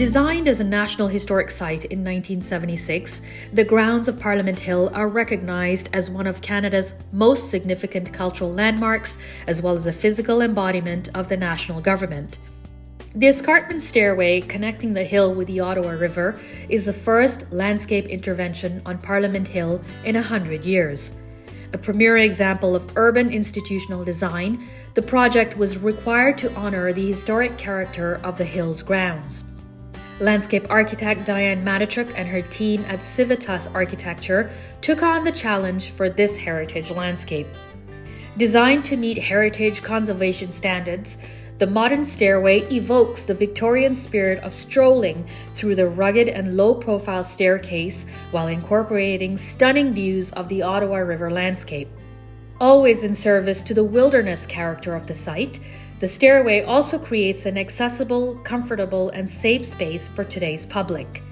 Designed as a National Historic Site in 1976, the grounds of Parliament Hill are recognised as one of Canada's most significant cultural landmarks, as well as a physical embodiment of the national government. The escarpment stairway connecting the hill with the Ottawa River is the first landscape intervention on Parliament Hill in 100 years. A premier example of urban institutional design, the project was required to honour the historic character of the hill's grounds. Landscape architect Diane Matichuk and her team at Civitas Architecture took on the challenge for this heritage landscape. Designed to meet heritage conservation standards, the modern stairway evokes the Victorian spirit of strolling through the rugged and low-profile staircase while incorporating stunning views of the Ottawa River landscape. Always in service to the wilderness character of the site, the stairway also creates an accessible, comfortable, and safe space for today's public.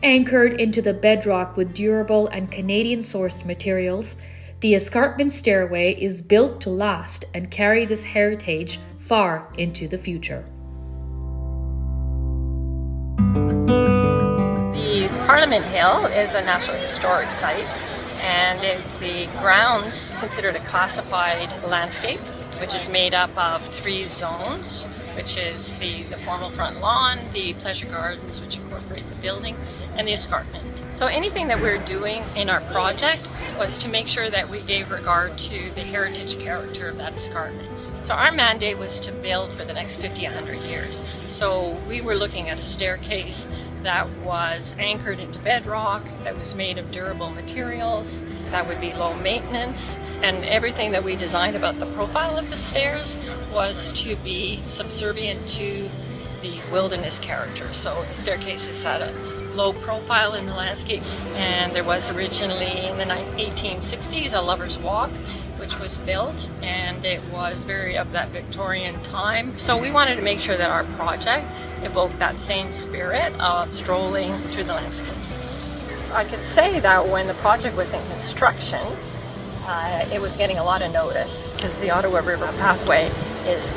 Anchored into the bedrock with durable and Canadian-sourced materials, the escarpment stairway is built to last and carry this heritage far into the future. The Parliament Hill is a National Historic Site, and it's the grounds considered a classified landscape, which is made up of 3 zones, which is the formal front lawn, the pleasure gardens, which incorporate the building, and the escarpment. So anything that we're doing in our project was to make sure that we gave regard to the heritage character of that escarpment. So our mandate was to build for the next 50, 100 years. So we were looking at a staircase that was anchored into bedrock, that was made of durable materials, that would be low maintenance, and everything that we designed about the profile of the stairs was to be subservient to the wilderness character. So the staircases had a low profile in the landscape, and there was originally in the 1860s a Lover's Walk, which was built, and it was very of that Victorian time. So we wanted to make sure that our project evoked that same spirit of strolling through the landscape. I could say that when the project was in construction, it was getting a lot of notice because the Ottawa River pathway is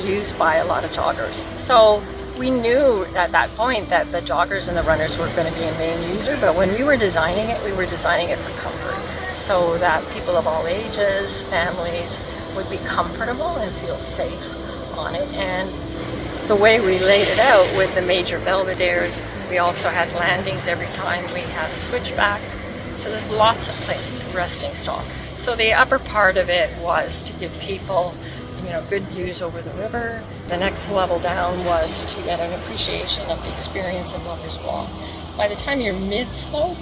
used by a lot of joggers. So we knew at that point that the joggers and the runners were going to be a main user, but when we were designing it for comfort, so that people of all ages, families, would be comfortable and feel safe on it. And the way we laid it out with the major belvederes, we also had landings every time we had a switchback. So there's lots of place resting stop. So the upper part of it was to give people good views over the river. The next level down was to get an appreciation of the experience of Lover's Walk. By the time you're mid-slope,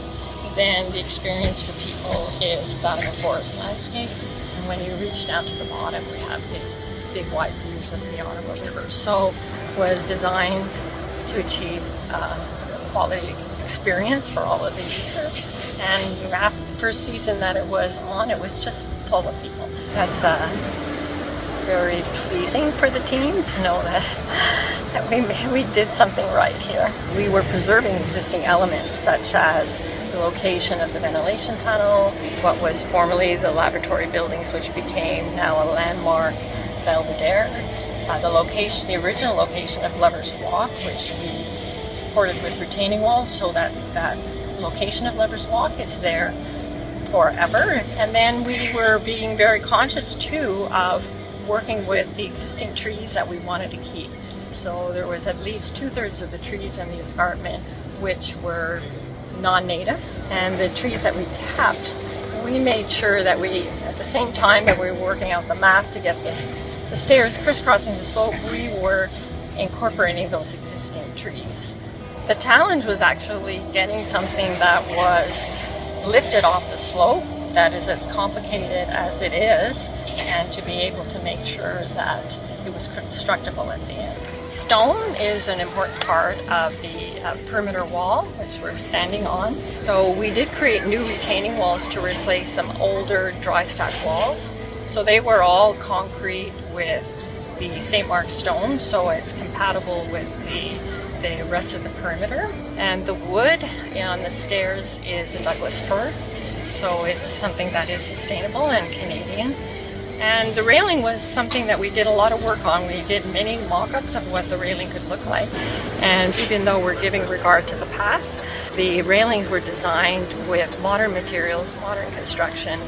then the experience for people is that of a forest landscape. And when you reach down to the bottom, we have these big wide views of the Ottawa River. So it was designed to achieve quality experience for all of the users. And after the first season that it was on, it was just full of people. That's very pleasing for the team to know that we did something right here. We were preserving existing elements such as the location of the ventilation tunnel, what was formerly the laboratory buildings, which became now a landmark belvedere, the original location of Lover's Walk, which we supported with retaining walls, so that location of Lover's Walk is there forever. And then we were being very conscious too of working with the existing trees that we wanted to keep. So there was at least 2/3 of the trees in the escarpment which were non-native, and the trees that we kept, we made sure that we, at the same time that we were working out the math to get the stairs crisscrossing the slope, we were incorporating those existing trees. The challenge was actually getting something that was lifted off the slope, that is as complicated as it is, and to be able to make sure that it was constructible at the end. Stone is an important part of the perimeter wall, which we're standing on. So we did create new retaining walls to replace some older dry stack walls. So they were all concrete with the St. Mark stone, so it's compatible with the rest of the perimeter. And the wood on the stairs is a Douglas fir, so it's something that is sustainable and Canadian. And the railing was something that we did a lot of work on. We did many mock-ups of what the railing could look like. And even though we're giving regard to the past, the railings were designed with modern materials, modern construction.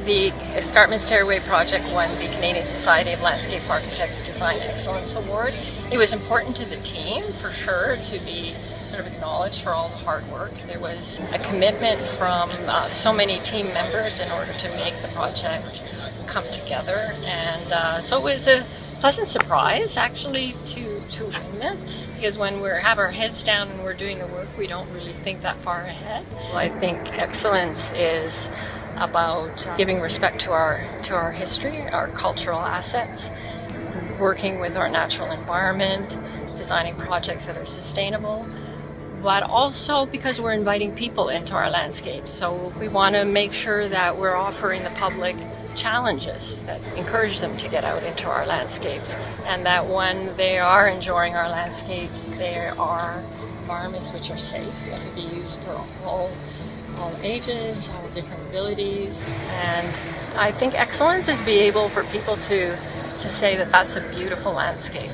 The Escarpment Stairway project won the Canadian Society of Landscape Architects Design Excellence Award. It was important to the team, for sure, to be sort of acknowledged for all the hard work. There was a commitment from so many team members in order to make the project come together. And so it was a pleasant surprise, actually, to win this. Because when we have our heads down and we're doing the work, we don't really think that far ahead. Well, I think excellence is about giving respect to our history, our cultural assets, working with our natural environment, designing projects that are sustainable, but also because we're inviting people into our landscapes. So we want to make sure that we're offering the public challenges that encourage them to get out into our landscapes, and that when they are enjoying our landscapes, there are environments which are safe, that can be used for all ages, all different abilities. And I think excellence is be able for people to say that that's a beautiful landscape.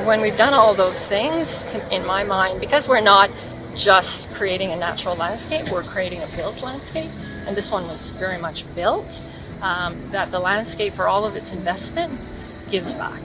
When we've done all those things, in my mind, because we're not just creating a natural landscape, we're creating a built landscape, and this one was very much built, that the landscape, for all of its investment, gives back.